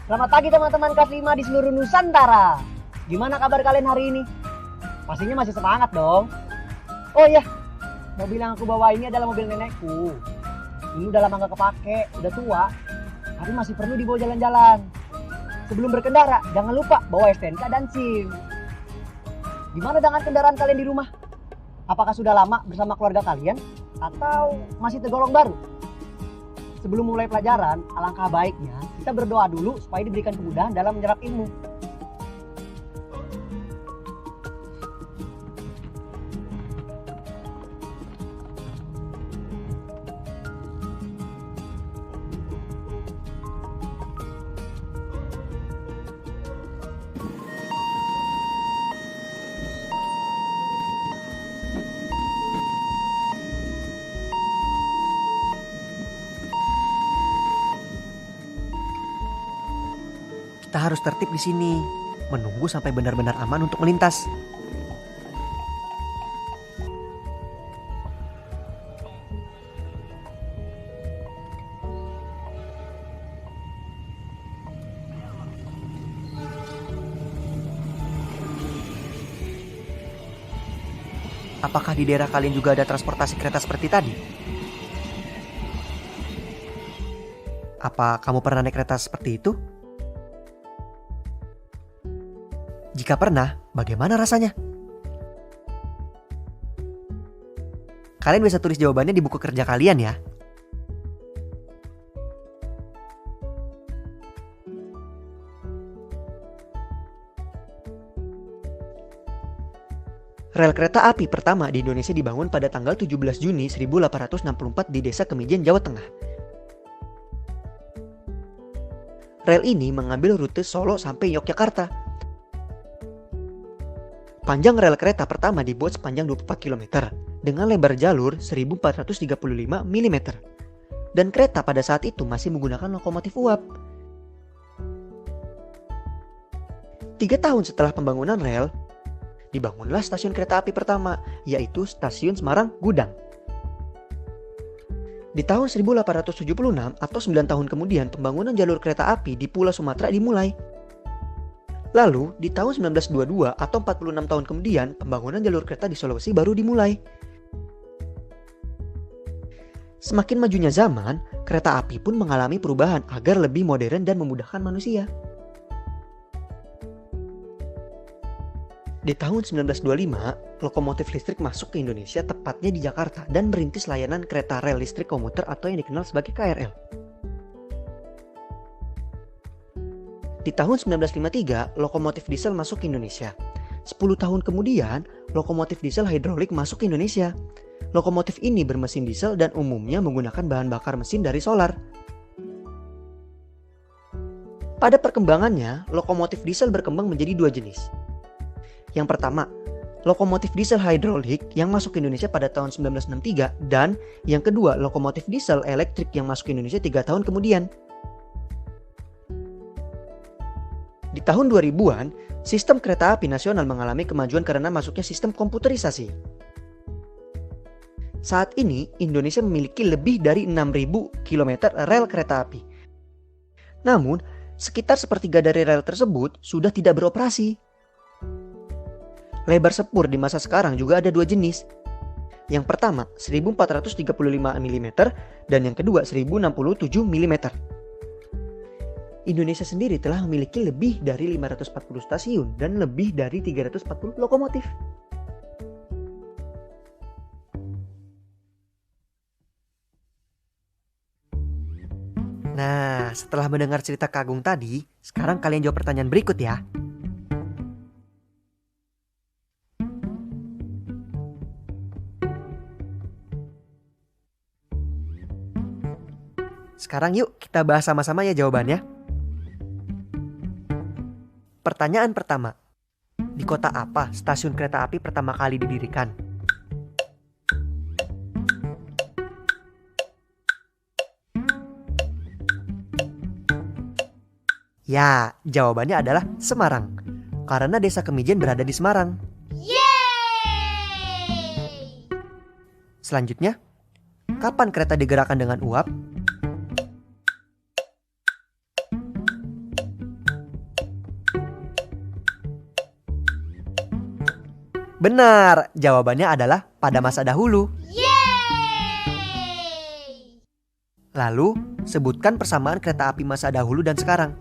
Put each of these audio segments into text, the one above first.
Selamat pagi teman-teman kelas 5 di seluruh Nusantara. Gimana kabar kalian hari ini? Pastinya masih semangat dong. Oh iya, mobil yang aku bawa ini adalah mobil nenekku. Ini udah lama gak kepake, udah tua, tapi masih perlu dibawa jalan-jalan. Sebelum berkendara, jangan lupa bawa STNK dan SIM. Gimana dengan kendaraan kalian di rumah? Apakah sudah lama bersama keluarga kalian? Atau masih tergolong baru? Sebelum mulai pelajaran, alangkah baiknya kita berdoa dulu supaya diberikan kemudahan dalam menyerap ilmu. Kita harus tertib di sini, menunggu sampai benar-benar aman untuk melintas. Apakah di daerah kalian juga ada transportasi kereta seperti tadi? Apa kamu pernah naik kereta seperti itu? Jika pernah, bagaimana rasanya? Kalian bisa tulis jawabannya di buku kerja kalian ya. Rel kereta api pertama di Indonesia dibangun pada tanggal 17 Juni 1864 di Desa Kemijen, Jawa Tengah. Rel ini mengambil rute Solo sampai Yogyakarta. Panjang rel kereta pertama dibuat sepanjang 24 km dengan lebar jalur 1435 mm. Dan kereta pada saat itu masih menggunakan lokomotif uap. 3 tahun setelah pembangunan rel, dibangunlah stasiun kereta api pertama, yaitu Stasiun Semarang Gudang. Di tahun 1876 atau 9 tahun kemudian, pembangunan jalur kereta api di Pulau Sumatera dimulai. Lalu, di tahun 1922 atau 46 tahun kemudian, pembangunan jalur kereta di Sulawesi baru dimulai. Semakin majunya zaman, kereta api pun mengalami perubahan agar lebih modern dan memudahkan manusia. Di tahun 1925, lokomotif listrik masuk ke Indonesia, tepatnya di Jakarta, dan merintis layanan kereta rel listrik komuter atau yang dikenal sebagai KRL. Di tahun 1953, lokomotif diesel masuk ke Indonesia. 10 tahun kemudian, lokomotif diesel hidrolik masuk ke Indonesia. Lokomotif ini bermesin diesel dan umumnya menggunakan bahan bakar mesin dari solar. Pada perkembangannya, lokomotif diesel berkembang menjadi 2 jenis. Yang pertama, lokomotif diesel hidrolik yang masuk ke Indonesia pada tahun 1963, dan yang kedua, lokomotif diesel elektrik yang masuk ke Indonesia 3 tahun kemudian. Di tahun 2000-an, sistem kereta api nasional mengalami kemajuan karena masuknya sistem komputerisasi. Saat ini, Indonesia memiliki lebih dari 6.000 km rel kereta api. Namun, sekitar sepertiga dari rel tersebut sudah tidak beroperasi. Lebar sepur di masa sekarang juga ada dua jenis. Yang pertama 1435 mm dan yang kedua 1067 mm. Indonesia sendiri telah memiliki lebih dari 540 stasiun dan lebih dari 340 lokomotif. Nah, setelah mendengar cerita Kak Agung tadi, sekarang kalian jawab pertanyaan berikut ya. Sekarang yuk kita bahas sama-sama ya jawabannya. Pertanyaan pertama. Di kota apa stasiun kereta api pertama kali didirikan? Ya, jawabannya adalah Semarang. Karena Desa Kemijen berada di Semarang. Yeay! Selanjutnya, kapan kereta digerakkan dengan uap? Benar, jawabannya adalah pada masa dahulu. Yeay! Lalu, sebutkan persamaan kereta api masa dahulu dan sekarang.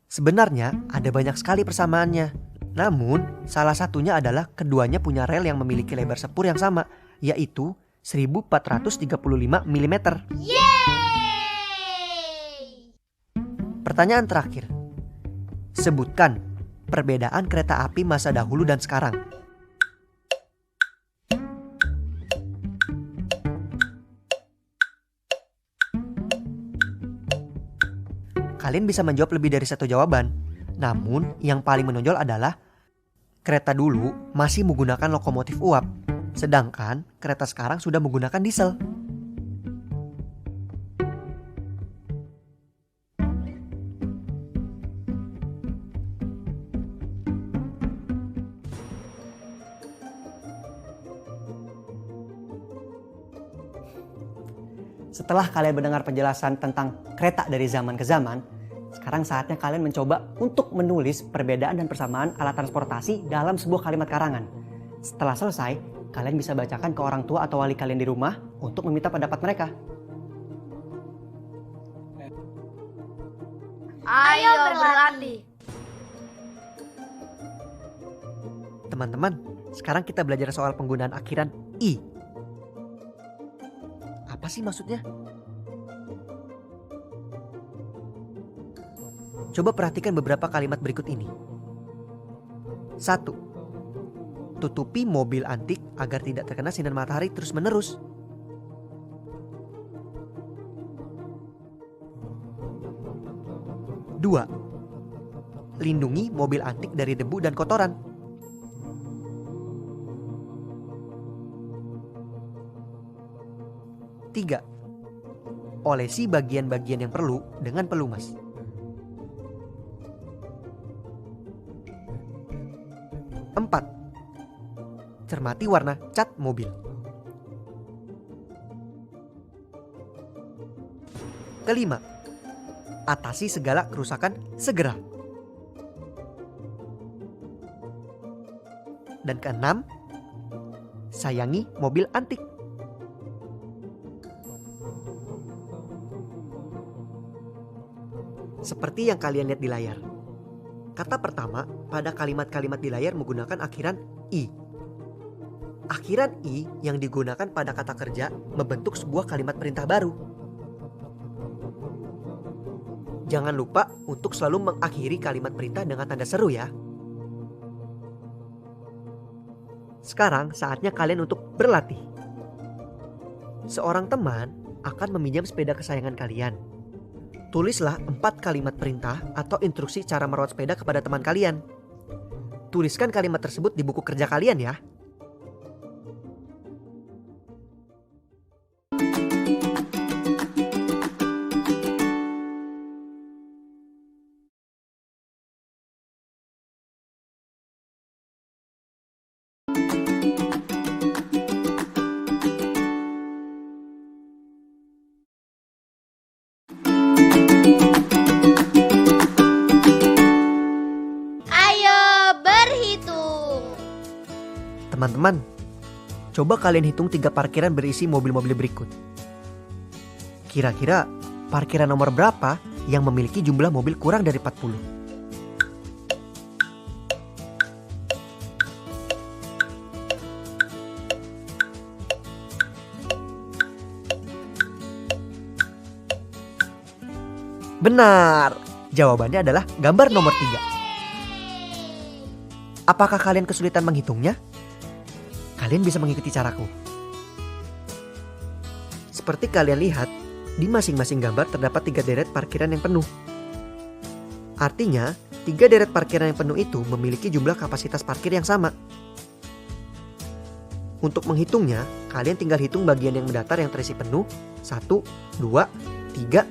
Sebenarnya ada banyak sekali persamaannya. Namun, salah satunya adalah keduanya punya rel yang memiliki lebar sepur yang sama, yaitu 1435 mm. Yeay! Pertanyaan terakhir. Sebutkan perbedaan kereta api masa dahulu dan sekarang. Kalian bisa menjawab lebih dari satu jawaban. Namun, yang paling menonjol adalah kereta dulu masih menggunakan lokomotif uap, sedangkan kereta sekarang sudah menggunakan diesel. Setelah kalian mendengar penjelasan tentang kereta dari zaman ke zaman, sekarang saatnya kalian mencoba untuk menulis perbedaan dan persamaan alat transportasi dalam sebuah kalimat karangan. Setelah selesai, kalian bisa bacakan ke orang tua atau wali kalian di rumah untuk meminta pendapat mereka. Ayo berlatih. Teman-teman, sekarang kita belajar soal penggunaan akhiran i. Apa sih maksudnya? Coba perhatikan beberapa kalimat berikut ini. 1. Tutupi mobil antik agar tidak terkena sinar matahari terus-menerus. 2. Lindungi mobil antik dari debu dan kotoran. 3. Olesi bagian-bagian yang perlu dengan pelumas. 4. Cermati warna cat mobil. Kelima, atasi segala kerusakan segera. Dan keenam, sayangi mobil antik. Seperti yang kalian lihat di layar. Kata pertama pada kalimat-kalimat di layar menggunakan akhiran i. Akhiran i yang digunakan pada kata kerja membentuk sebuah kalimat perintah baru. Jangan lupa untuk selalu mengakhiri kalimat perintah dengan tanda seru ya. Sekarang saatnya kalian untuk berlatih. Seorang teman akan meminjam sepeda kesayangan kalian. Tulislah 4 kalimat perintah atau instruksi cara merawat sepeda kepada teman kalian. Tuliskan kalimat tersebut di buku kerja kalian ya. Teman-teman, coba kalian hitung 3 parkiran berisi mobil-mobil berikut. Kira-kira parkiran nomor berapa yang memiliki jumlah mobil kurang dari 40? Benar, jawabannya adalah gambar nomor 3. Apakah kalian kesulitan menghitungnya? Kalian bisa mengikuti caraku. Seperti kalian lihat, di masing-masing gambar terdapat 3 deret parkiran yang penuh. Artinya, 3 deret parkiran yang penuh itu memiliki jumlah kapasitas parkir yang sama. Untuk menghitungnya, kalian tinggal hitung bagian yang mendatar yang terisi penuh, 1, 2, 3.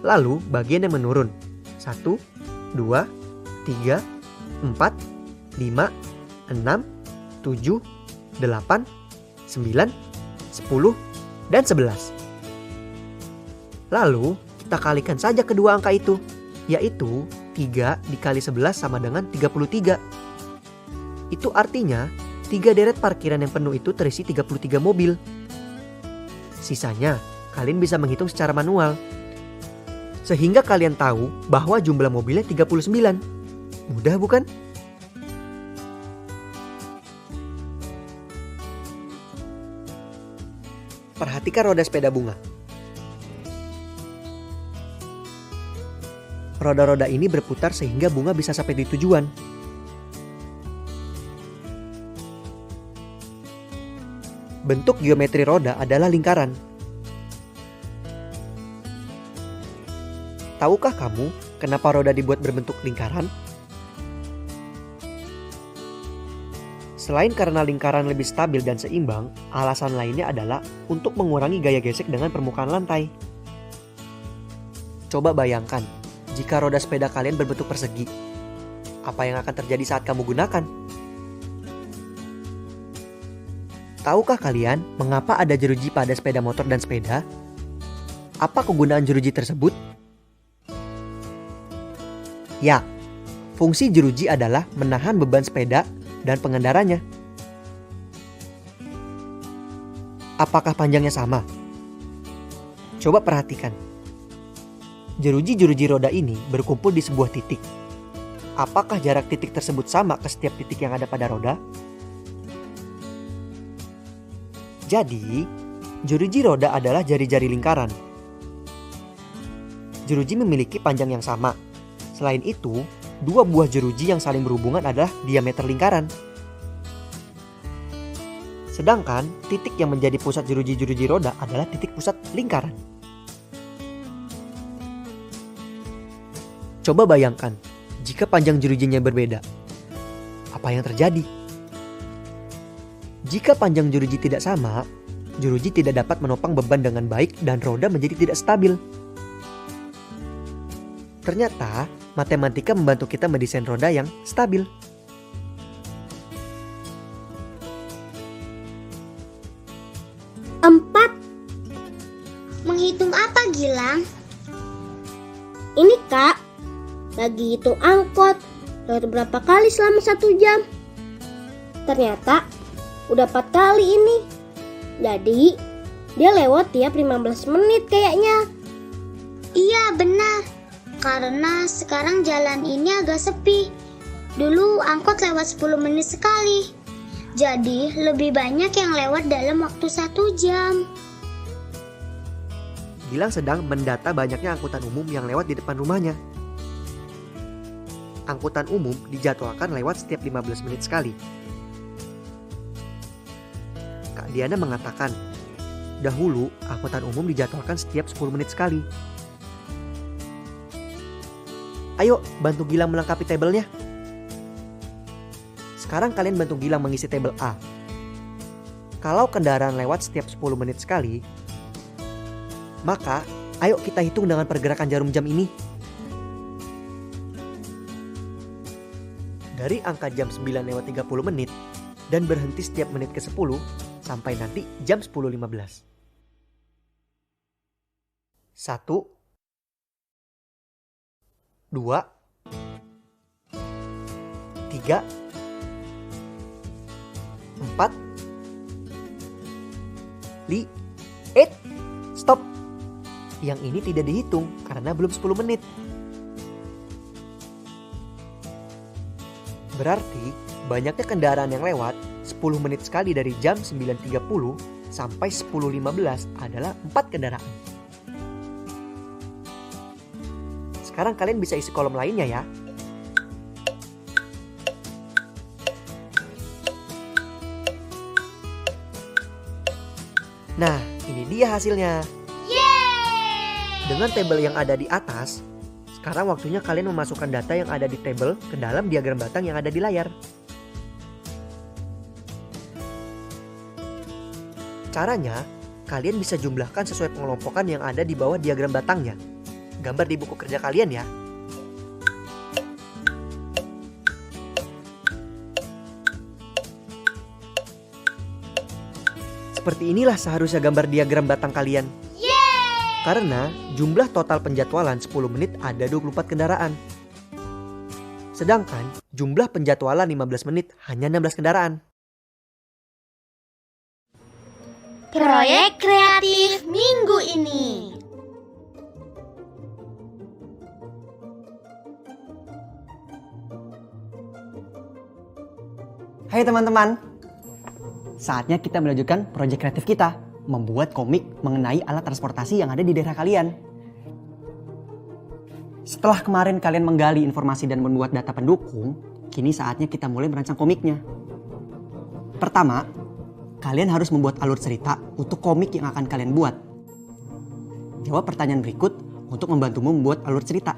Lalu bagian yang menurun, 1, 2, 3, 4, 5, 6, 7, 8, 9, 10, dan 11. Lalu kita kalikan saja kedua angka itu, yaitu 3 dikali 11 sama dengan 33. Itu artinya 3 deret parkiran yang penuh itu terisi 33 mobil. Sisanya kalian bisa menghitung secara manual, sehingga kalian tahu bahwa jumlah mobilnya 39. Mudah bukan? Perhatikan roda sepeda bunga. Roda-roda ini berputar sehingga bunga bisa sampai di tujuan. Bentuk geometri roda adalah lingkaran. Tahukah kamu kenapa roda dibuat berbentuk lingkaran? Selain karena lingkaran lebih stabil dan seimbang, alasan lainnya adalah untuk mengurangi gaya gesek dengan permukaan lantai. Coba bayangkan, jika roda sepeda kalian berbentuk persegi, apa yang akan terjadi saat kamu gunakan? Tahukah kalian mengapa ada jeruji pada sepeda motor dan sepeda? Apa kegunaan jeruji tersebut? Ya, fungsi jeruji adalah menahan beban sepeda dan pengendaranya. Apakah panjangnya sama? Coba perhatikan. Jeruji-jeruji roda ini berkumpul di sebuah titik. Apakah jarak titik tersebut sama ke setiap titik yang ada pada roda? Jadi, jeruji roda adalah jari-jari lingkaran. Jeruji memiliki panjang yang sama. Selain itu, 2 buah jeruji yang saling berhubungan adalah diameter lingkaran. Sedangkan titik yang menjadi pusat jeruji-jeruji roda adalah titik pusat lingkaran. Coba bayangkan, jika panjang jerujinya berbeda, apa yang terjadi? Jika panjang jeruji tidak sama, jeruji tidak dapat menopang beban dengan baik dan roda menjadi tidak stabil. Ternyata, matematika membantu kita mendesain roda yang stabil. Empat. Menghitung apa, Gilang? Ini Kak, lagi hitung angkot lewat berapa kali selama 1 jam. Ternyata udah 4 kali ini. Jadi dia lewat tiap 15 menit kayaknya. Iya, benar. Karena sekarang jalan ini agak sepi. Dulu angkot lewat 10 menit sekali. Jadi lebih banyak yang lewat dalam waktu 1 jam. Gilang sedang mendata banyaknya angkutan umum yang lewat di depan rumahnya. Angkutan umum dijadwalkan lewat setiap 15 menit sekali. Kak Diana mengatakan, dahulu angkutan umum dijadwalkan setiap 10 menit sekali. Ayo bantu Gilang melengkapi tabelnya. Sekarang kalian bantu Gilang mengisi tabel A. Kalau kendaraan lewat setiap 10 menit sekali, maka ayo kita hitung dengan pergerakan jarum jam ini. Dari angka jam 9 lewat 30 menit dan berhenti setiap menit ke-10 sampai nanti jam 10.15. 1, 2, 3, Stop. Yang ini tidak dihitung karena belum 10 menit. Berarti banyaknya kendaraan yang lewat 10 menit sekali dari jam 9.30 sampai 10.15 adalah 4 kendaraan. Sekarang kalian bisa isi kolom lainnya ya. Nah, ini dia hasilnya. Dengan tabel yang ada di atas, sekarang waktunya kalian memasukkan data yang ada di tabel ke dalam diagram batang yang ada di layar. Caranya, kalian bisa jumlahkan sesuai pengelompokan yang ada di bawah diagram batangnya. Gambar di buku kerja kalian ya. Seperti inilah seharusnya gambar diagram batang kalian. Karena jumlah total penjadwalan 10 menit ada 24 kendaraan. Sedangkan jumlah penjadwalan 15 menit hanya 16 kendaraan. Proyek kreatif minggu ini. Hai teman-teman, saatnya kita melanjutkan proyek kreatif kita, membuat komik mengenai alat transportasi yang ada di daerah kalian. Setelah kemarin kalian menggali informasi dan membuat data pendukung, kini saatnya kita mulai merancang komiknya. Pertama, kalian harus membuat alur cerita untuk komik yang akan kalian buat. Jawab pertanyaan berikut untuk membantumu membuat alur cerita.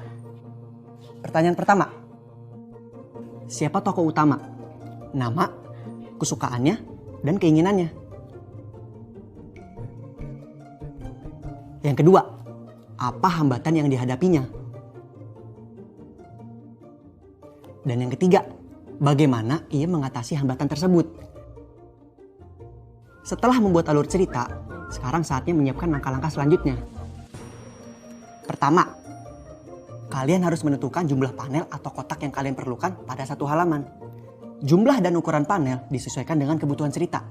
Pertanyaan pertama, siapa tokoh utama? Nama, kesukaannya, dan keinginannya. Yang kedua, apa hambatan yang dihadapinya? Dan yang ketiga, bagaimana ia mengatasi hambatan tersebut? Setelah membuat alur cerita, sekarang saatnya menyiapkan langkah-langkah selanjutnya. Pertama, kalian harus menentukan jumlah panel atau kotak yang kalian perlukan pada satu halaman. Jumlah dan ukuran panel disesuaikan dengan kebutuhan cerita.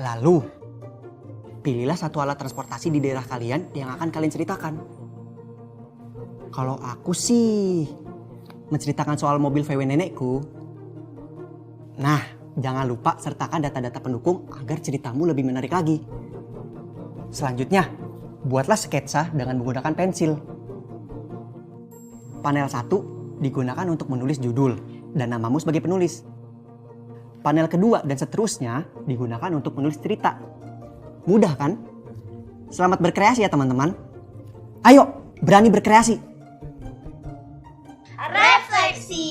Lalu, pilihlah satu alat transportasi di daerah kalian yang akan kalian ceritakan. Kalau aku sih menceritakan soal mobil VW nenekku. Nah, jangan lupa sertakan data-data pendukung agar ceritamu lebih menarik lagi. Selanjutnya, buatlah sketsa dengan menggunakan pensil. Panel 1 digunakan untuk menulis judul dan namamu sebagai penulis. Panel kedua dan seterusnya digunakan untuk menulis cerita. Mudah kan? Selamat berkreasi ya teman-teman. Ayo, berani berkreasi. Refleksi.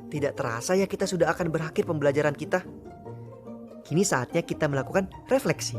Tidak terasa ya kita sudah akan berakhir pembelajaran kita. Kini saatnya kita melakukan refleksi.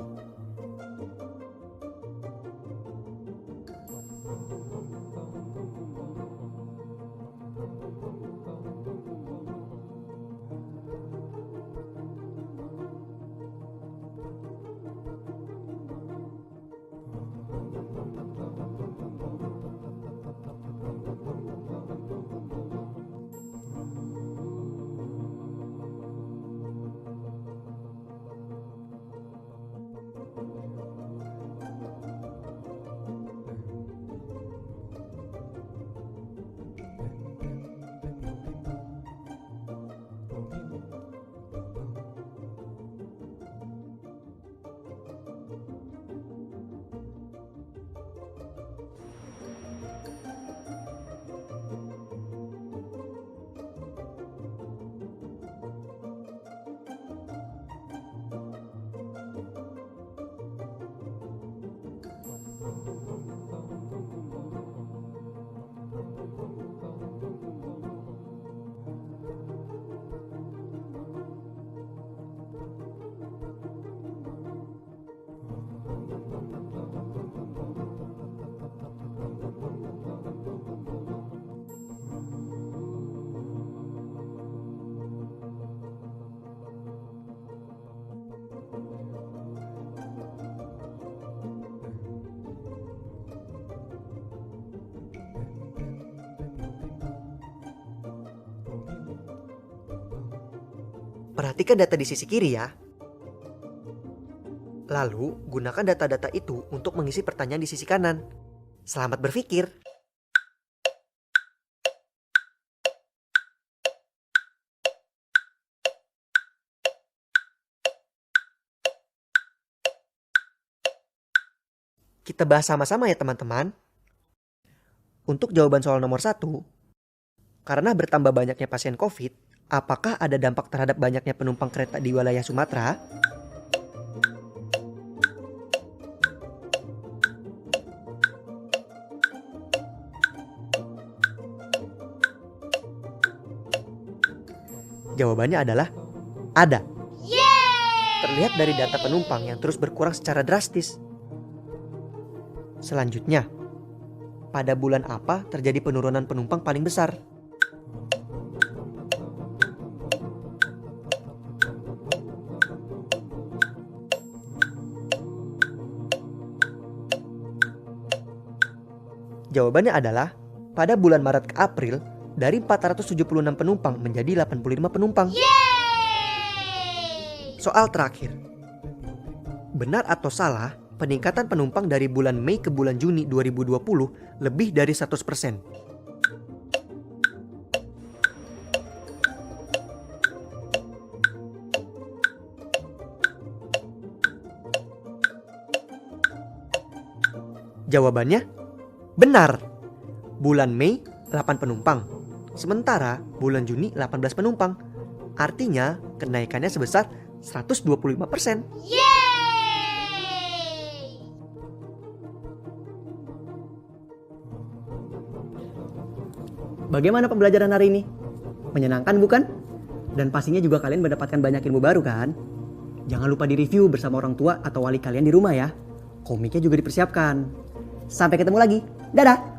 Perhatikan data di sisi kiri ya. Lalu, gunakan data-data itu untuk mengisi pertanyaan di sisi kanan. Selamat berpikir. Kita bahas sama-sama ya teman-teman. Untuk jawaban soal nomor 1, karena bertambah banyaknya pasien COVID, apakah ada dampak terhadap banyaknya penumpang kereta di wilayah Sumatera? Jawabannya adalah ada. Terlihat dari data penumpang yang terus berkurang secara drastis. Selanjutnya, pada bulan apa terjadi penurunan penumpang paling besar? Jawabannya adalah pada bulan Maret ke April, dari 476 penumpang menjadi 85 penumpang. Soal terakhir. Benar atau salah, peningkatan penumpang dari bulan Mei ke bulan Juni 2020 lebih dari 100%. Jawabannya benar. Bulan Mei 8 penumpang. Sementara bulan Juni 18 penumpang. Artinya kenaikannya sebesar 125%. Bagaimana pembelajaran hari ini? Menyenangkan bukan? Dan pastinya juga kalian mendapatkan banyak ilmu baru kan? Jangan lupa di-review bersama orang tua atau wali kalian di rumah ya. Komiknya juga dipersiapkan. Sampai ketemu lagi. Dadah!